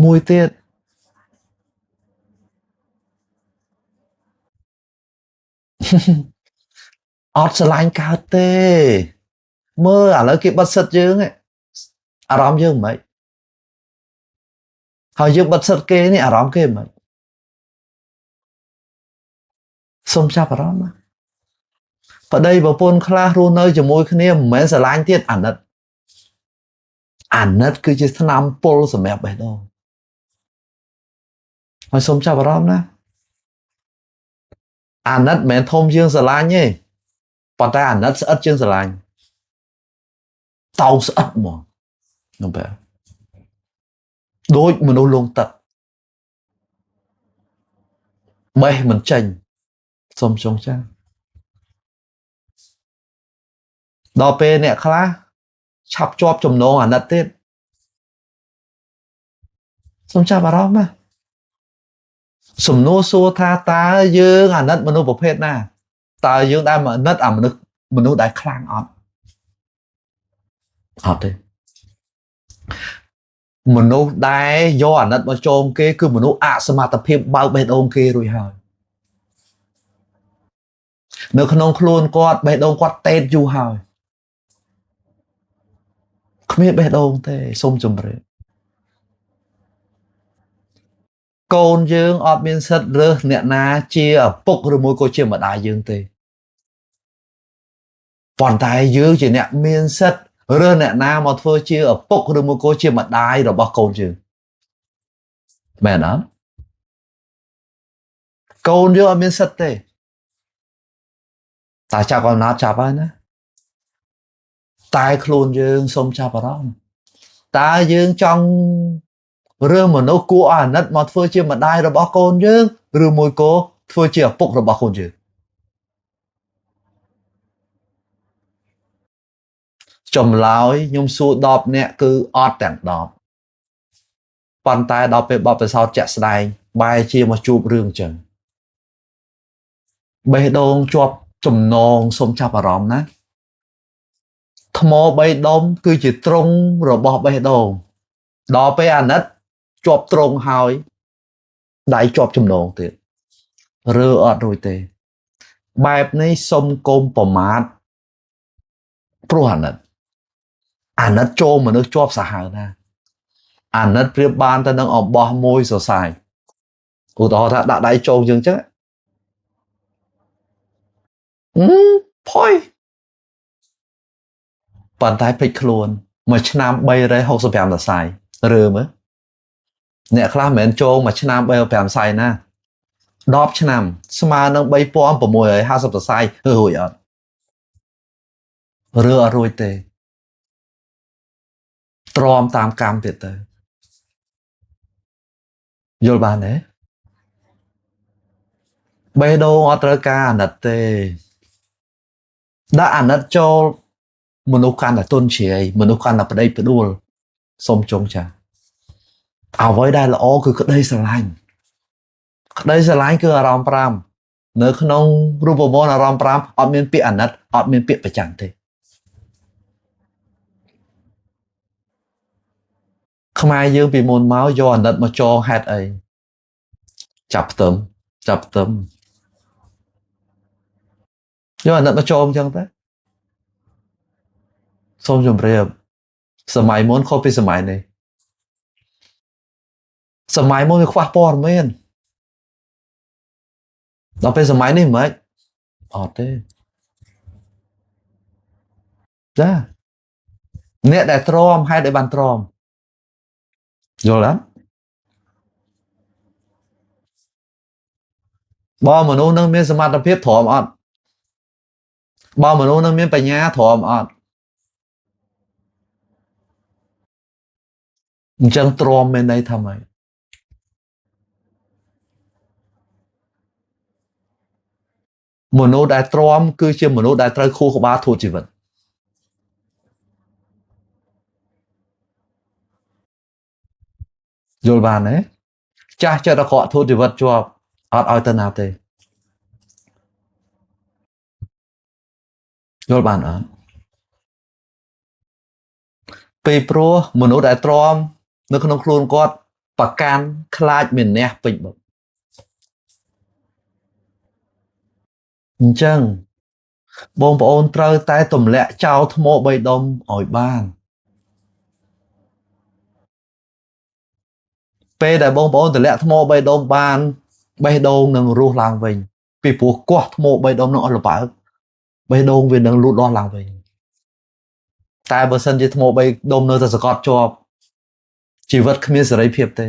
មួយទៀតអត់ស្រឡាញ់កើតទេមើលឥឡូវគេបិទសិតយើងអារម្មណ៍យើងមិនហើយយើងបិទសិតគេនេះអារម្មណ៍គេមិនសុំចាប់អារម្មណ៍ណាប្តីប្រពន្ធខ្លះរស់នៅជាមួយគ្នាមិនមែនស្រឡាញ់ទៀតអាណិតគឺជាថ្នាំពុលសម្រាប់បេះដូងហើយសុំចាប់អារម្មណ៍ណាអាណិតមិនមែនធំជាងស្រឡាញ់ទេប៉ុន្តែអាណិតស្អិតជាងស្រឡាញ់តោងស្អិតហ្មងនោះបែបដូចមនុស្សលងទឹកបេះមិនចេញសុំចងចាំដល់ពេលអ្នកខ្លះឆាប់ជាប់ចំណងអាណិតទៀតសុំចាប់អារម្មណ៍ណាសំណួរសួរថាតើយើងអាណិតមនុស្សប្រភេទណាតើយើងដែលអាណិតអាមនុស្សដែលខ្លាំងអត់ទេមនុស្សដែលយកអាណិតមកចងគេគឺមនុស្សអសមត្ថភាពបើកបេះដូងគេរួចហើយនៅក្នុងខ្លួនគាត់បេះដូងគាត់តេតយូរហើយគ្មានបេះដូងទេសូមជម្រាបកូនយើងអត់មានសិទ្ធិរើសអ្នកណាជាឪពុកឬមួយក៏ជាម្ដាយយើងទេប៉ុន្តែយើងជាអ្នកមានសិទ្ធិរើសអ្នកណាមកធ្វើជាឪពុកឬមួយក៏ជាម្ដាយរបស់កូនយើងមែនអត់កូនយើងអត់មានសិទ្ធិទេតែចាប់កំណត់ចាប់ហើយណាតែខ្លួនយើងសូមចាប់អារម្មណ៍តើយើងចង់រើសមនុស្សគួរអាណិតមកធ្វើជាម្ដាយរបស់កូនយើងឬមួយក៏ធ្វើជាឪពុករបស់កូនយើងចម្លើយខ្ញុំសួរ10នាក់គឺអត់ទាំង10ប៉ុន្តែដល់ពេលបបិសោតជាក់ស្ដែងបែរជាមកជួបរឿងចឹងបេះដូងជាប់ចំណងសូមចាប់អារម្មណ៍ណាថ្ម3ដុំគឺជាទ្រុងរបស់បេះដូងដល់ពេលអាណិតជាប់ទ្រុងហើយដៃជាប់ចំណងទៀតរើអត់រួចទេបែបនេះសុំកុំប្រមាថព្រោះអាណិតចូលមនុស្សជាប់សាហាវណាអាណិតប្រៀបបានទៅនឹងអំបោះមួយសរសៃឧទាហរណ៍ថាដាក់ដៃចូលយើងចឹងផុយប៉ុន្តែភ្លេចខ្លួនមួយឆ្នាំ365សរសៃរើមើលអ្នកខ្លះមិនមែនចូលមួយឆ្នាំ365សរសៃណា10ឆ្នាំស្មើនឹង3650សរសៃរួចអត់រើអត់រួចទេទ្រាំតាមកម្មទៀតទៅយល់បានទេបេះដូងអត់ត្រូវការអាណិតទេដាក់អាណិតចូលមនុស្សកាន់តែទុនជ្រាយមនុស្សកាន់តែប្តីផ្ដួលសុំចងចាអ្វីដែលល្អគឺក្តីស្រឡាញ់គឺអារម្មណ៍5នៅក្នុងរូបមន្តអារម្មណ៍5អត់មានពាក្យអាណិតអត់មានពាក្យប្រច័ណ្ឌទេខ្មែរយើងពីមុនមកយកអាណិតមកចងហេតុអីចាប់ផ្ទឹមយកអាណិតមកចងអញ្ចឹងទៅសូមជម្រាបសម័យមុនខុសពីសម័យនេះសម័យមុនវាខ្វះព័ត៌មានដល់ពេលសម័យនេះមិនអត់ទេចាអ្នកដែលទ្រាំហេតុអីបានទ្រាំយល់អត់បើមនុស្សនឹងមានសមត្ថភាពទ្រាំអត់បើមនុស្សនឹងមានបញ្ញាទ្រាំអត់អញ្ចឹងទ្រាំមានន័យថាម៉េចមនុស្សដែលទ្រាំគឺជាមនុស្សដែលត្រូវខួរក្បាលធូរជីវិតយល់បានទេចាស់ចិត្តអាក្រក់ធូរជីវិតជាប់អត់ឲ្យទៅណាទេយល់បានអត់ពេលព្រោះមនុស្សដែលទ្រាំនៅក្នុងខ្លួនគាត់ ប្រកាន់ខ្លាចមានះពេញបឹកអញ្ចឹងបងប្អូនត្រូវតែទម្លាក់ចោលថ្ម3ដុំឲ្យបានពេលដែលបងប្អូនទម្លាក់ថ្ម3ដុំបានបេះដូងនឹងរស់ឡើងវិញពីព្រោះគាស់ថ្ម3ដុំនឹងអស់ល្បើកបេះដូងវានឹងលូតលាស់ឡើងវិញតែបើសិនជាថ្ម3ដុំនៅតែសកត់ជាប់ជីវិតគ្មានសេរីភាពទេ